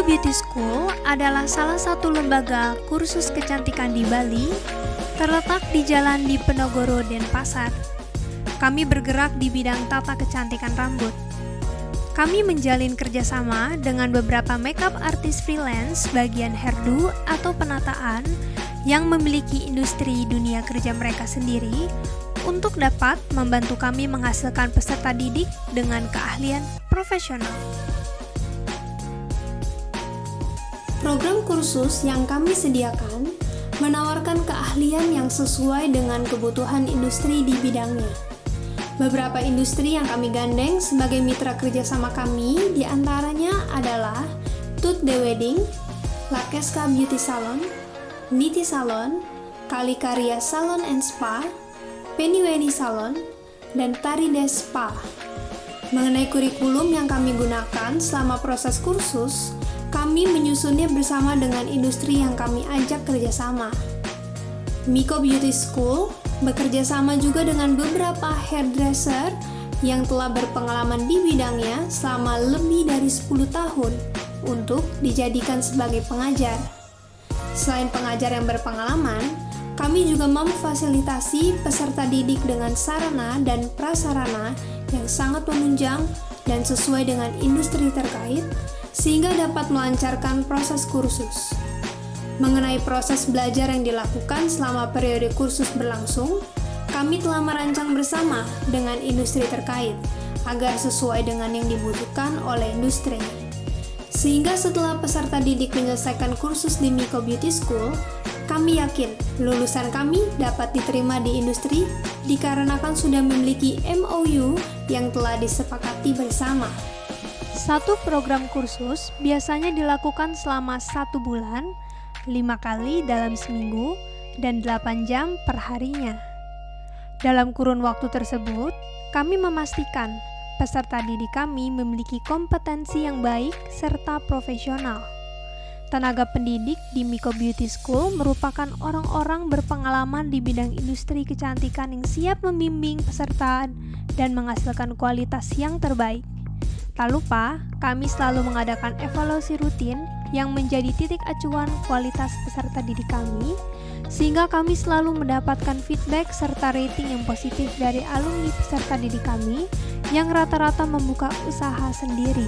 Miko Beauty School adalah salah satu lembaga kursus kecantikan di Bali, terletak di Jalan Diponegoro, Denpasar. Kami bergerak di bidang tata kecantikan rambut. Kami menjalin kerjasama dengan beberapa makeup artis freelance bagian hairdo atau penataan yang memiliki industri dunia kerja mereka sendiri untuk dapat membantu kami menghasilkan peserta didik dengan keahlian profesional. Program kursus yang kami sediakan menawarkan keahlian yang sesuai dengan kebutuhan industri di bidangnya. Beberapa industri yang kami gandeng sebagai mitra kerjasama kami diantaranya adalah Tut The Wedding, Lakeska Beauty Salon, Niti Salon, Kalikarya Salon and Spa, Pennyweni Salon, dan Tarides Spa. Mengenai kurikulum yang kami gunakan selama proses kursus, kami menyusunnya bersama dengan industri yang kami ajak kerjasama. Miko Beauty School bekerja sama juga dengan beberapa hairdresser yang telah berpengalaman di bidangnya selama lebih dari 10 tahun untuk dijadikan sebagai pengajar. Selain pengajar yang berpengalaman, kami juga memfasilitasi peserta didik dengan sarana dan prasarana yang sangat menunjang dan sesuai dengan industri terkait, sehingga dapat melancarkan proses kursus. Mengenai proses belajar yang dilakukan selama periode kursus berlangsung, kami telah merancang bersama dengan industri terkait agar sesuai dengan yang dibutuhkan oleh industri. Sehingga setelah peserta didik menyelesaikan kursus di Miko Beauty School, kami yakin lulusan kami dapat diterima di industri dikarenakan sudah memiliki MOU yang telah disepakati bersama. Satu program kursus biasanya dilakukan selama 1 bulan, 5 kali dalam seminggu, dan 8 jam per harinya. Dalam kurun waktu tersebut, kami memastikan peserta didik kami memiliki kompetensi yang baik serta profesional. Tenaga pendidik di Miko Beauty School merupakan orang-orang berpengalaman di bidang industri kecantikan yang siap membimbing peserta dan menghasilkan kualitas yang terbaik. Tak lupa, kami selalu mengadakan evaluasi rutin yang menjadi titik acuan kualitas peserta didik kami, sehingga kami selalu mendapatkan feedback serta rating yang positif dari alumni peserta didik kami yang rata-rata membuka usaha sendiri.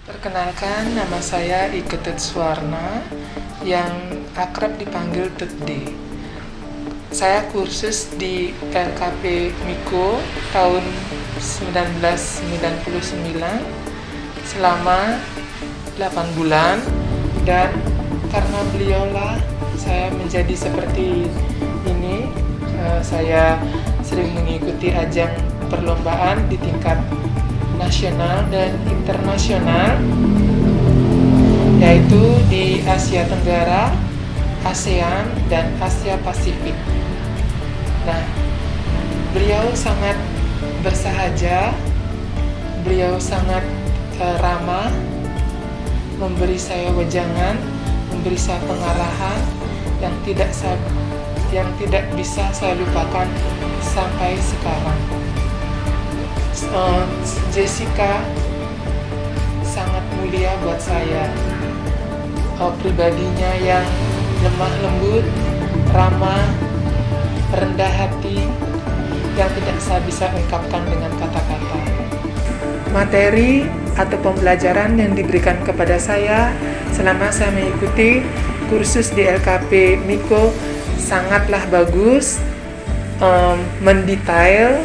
Perkenalkan, nama saya Ike Tetswarna yang akrab dipanggil Tetde. Saya kursus di LKP Miko tahun 1999 selama 8 bulan, dan karena beliaulah saya menjadi seperti ini. Saya sering mengikuti ajang perlombaan di tingkat nasional dan internasional, yaitu di Asia Tenggara, ASEAN, dan Asia Pasifik. Nah, beliau sangat bersahaja, beliau sangat ramah, memberi saya wejangan, memberi saya pengarahan yang tidak bisa saya lupakan sampai sekarang. Jessica sangat mulia buat saya. Pribadinya yang lemah lembut, ramah, rendah hati, yang tidak saya bisa ungkapkan dengan kata-kata. Materi atau pembelajaran yang diberikan kepada saya selama saya mengikuti kursus di LKP Miko sangatlah bagus, mendetail,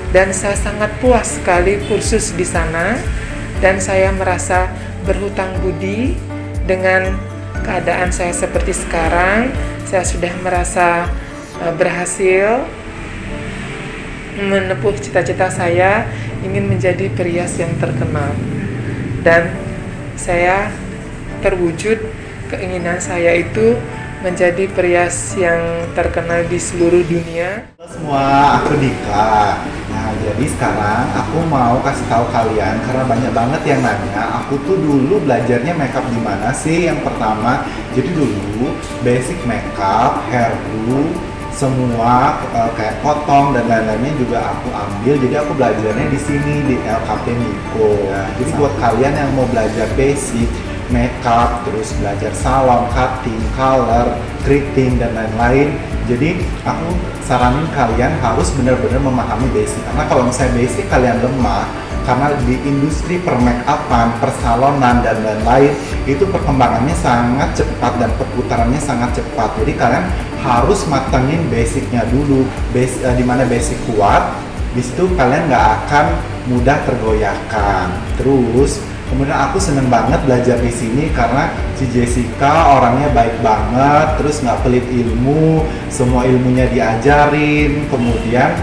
dan saya sangat puas sekali kursus di sana, dan saya merasa berhutang budi dengan keadaan saya seperti sekarang. Saya sudah merasa berhasil menempuh cita-cita saya ingin menjadi perias yang terkenal, dan saya terwujud keinginan saya itu menjadi perias yang terkenal di seluruh dunia. Halo semua, aku Dika. Nah, jadi sekarang aku mau kasih tahu kalian karena banyak banget yang nanya, aku tuh dulu belajarnya makeup di mana sih? Yang pertama, jadi dulu basic makeup, hairdo, semua kayak potong dan lain-lainnya juga aku ambil. Jadi aku belajarnya di sini di LKP Miko. Nah, jadi buat kalian yang mau belajar basic makeup, terus belajar salon, cutting, color, keriting dan lain-lain, jadi aku saranin kalian harus benar-benar memahami basic. Karena kalau misalnya basic kalian lemah, karena di industri permakeupan, persalonan dan lain-lain itu perkembangannya sangat cepat dan perputarannya sangat cepat. Jadi kalian harus matengin basicnya dulu, dimana basic kuat, di situ kalian nggak akan mudah tergoyahkan. Terus kemudian aku seneng banget belajar di sini karena si Jessica orangnya baik banget, terus nggak pelit ilmu, semua ilmunya diajarin. Kemudian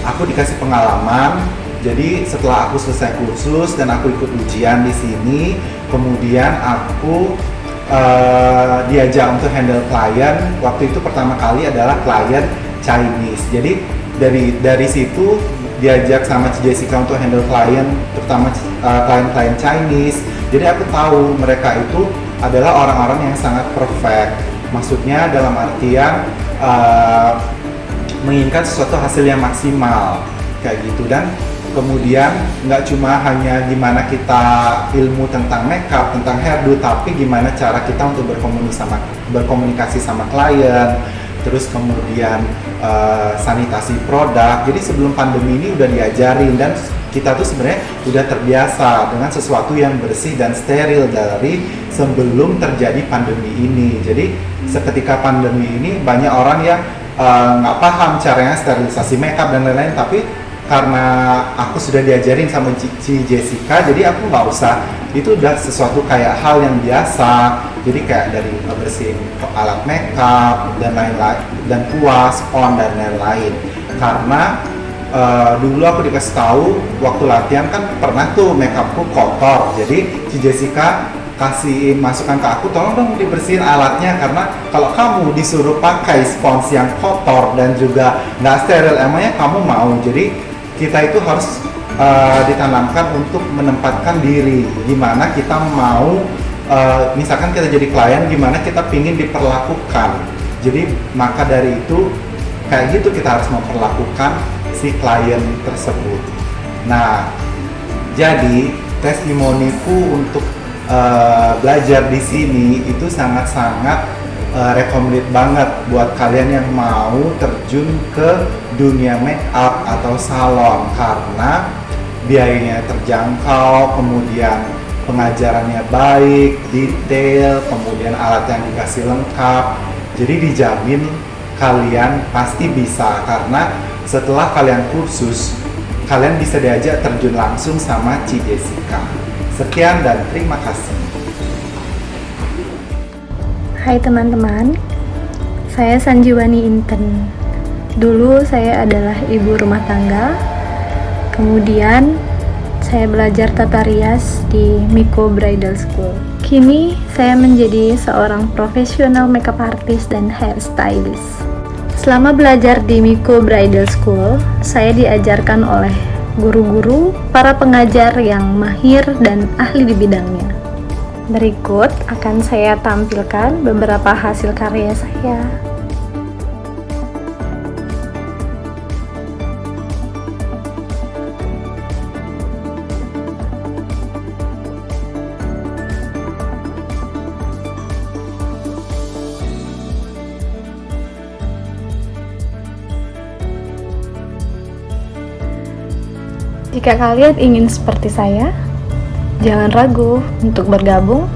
aku dikasih pengalaman. Jadi setelah aku selesai kursus dan aku ikut ujian di sini, kemudian aku diajak untuk handle klien. Waktu itu pertama kali adalah klien Chinese. Jadi dari situ diajak sama Jessica untuk handle klien, terutama klien-klien Chinese. Jadi aku tahu mereka itu adalah orang-orang yang sangat perfect. Maksudnya dalam artian menginginkan sesuatu hasil yang maksimal kayak gitu. Dan kemudian nggak cuma hanya gimana kita ilmu tentang makeup, tentang hairdo, tapi gimana cara kita untuk berkomunikasi sama klien. Terus kemudian sanitasi produk. Jadi sebelum pandemi ini udah diajarin, dan kita tuh sebenarnya udah terbiasa dengan sesuatu yang bersih dan steril dari sebelum terjadi pandemi ini. Jadi seketika pandemi ini banyak orang yang nggak paham caranya sterilisasi makeup dan lain-lain, tapi karena aku sudah diajarin sama si Jessica, jadi aku nggak usah, itu udah sesuatu kayak hal yang biasa. Jadi kayak dari bersihin alat makeup dan lain-lain, dan kuas, on dan lain-lain. Karena dulu aku dikasih tahu waktu latihan kan pernah tuh makeupku kotor, jadi si Jessica kasih masukan ke aku, tolong dong dibersihin alatnya, karena kalau kamu disuruh pakai spons yang kotor dan juga nggak steril, emangnya kamu mau? Jadi kita itu harus ditanamkan untuk menempatkan diri, gimana kita mau, misalkan kita jadi klien, gimana kita pingin diperlakukan. Jadi maka dari itu kayak gitu kita harus memperlakukan si klien tersebut. Nah, jadi testimoniku untuk belajar di sini itu sangat-sangat recommended banget buat kalian yang mau terjun ke dunia make up atau salon, karena biayanya terjangkau, kemudian pengajarannya baik, detail, kemudian alat yang dikasih lengkap. Jadi dijamin kalian pasti bisa, karena setelah kalian kursus, kalian bisa diajak terjun langsung sama Ci Jessica. Sekian dan terima kasih. Hai teman-teman, saya Sanjiwani Inten. Dulu saya adalah ibu rumah tangga, kemudian saya belajar tata rias di Miko Bridal School. Kini saya menjadi seorang profesional makeup artist dan hairstylist. Selama belajar di Miko Bridal School, saya diajarkan oleh guru-guru, para pengajar yang mahir dan ahli di bidangnya. Berikut akan saya tampilkan beberapa hasil karya saya. Jika kalian ingin seperti saya, jangan ragu untuk bergabung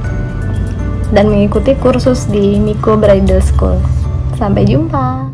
dan mengikuti kursus di Miko Bridal School. Sampai jumpa!